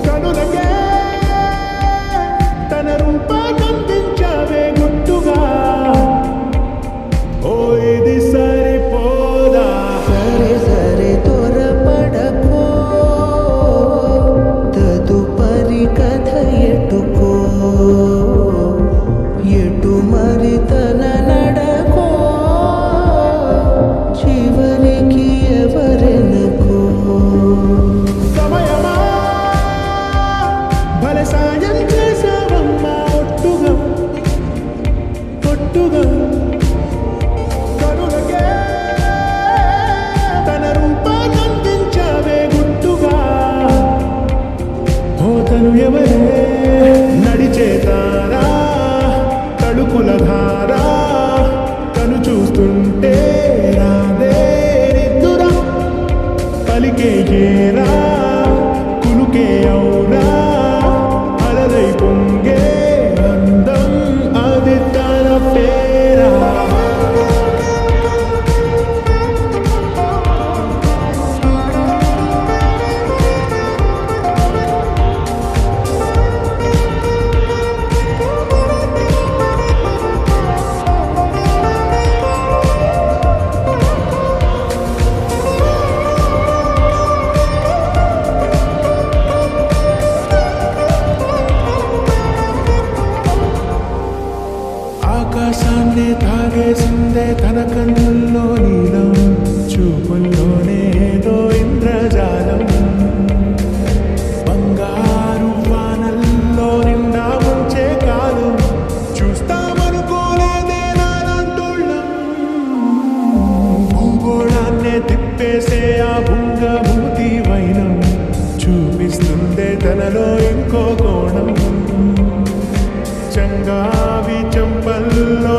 కనులకే తన రూపాన్నందించావే గుట్టుగా. ఓ ఇది సరిపోదా? సరే సరే త్వరపడకో, తదుపరి కథ ఎటుకో, ఎటు మరి తన నడకో, చివరికి ఎవరెనకో. సమయమా భలే సాయం చేసావమ్మా ఒట్టుగా ఒట్టుగా. కనులకే తన రూపాన్నందించావే గుట్టుగా. ఓ తను ఎవరే నడిచే తారా, తడుకుల ధారా, తను చూస్తుంటే రాదే నిద్దురా. పలికే ఏరా కులుకే ఔరా, అలరై పొంగే అందం అది తన పేరా. ఆకాశాన్ని తాగేసిందే తన కన్నుల్లో నీలం, చూపుల్లోనే ఏదో ఇంద్రజాలం. బంగారు వానల్లో నిండా ముంచే కాలం, చూస్తామనుకోలేదే నానంటుళ్ళం. భూగోళాన్నే తిప్పేసే ఆ భుంగభూతి వైనం, చూపిస్తుందే తనలో ఇంకో కోణం. చంగావి చంపల్లో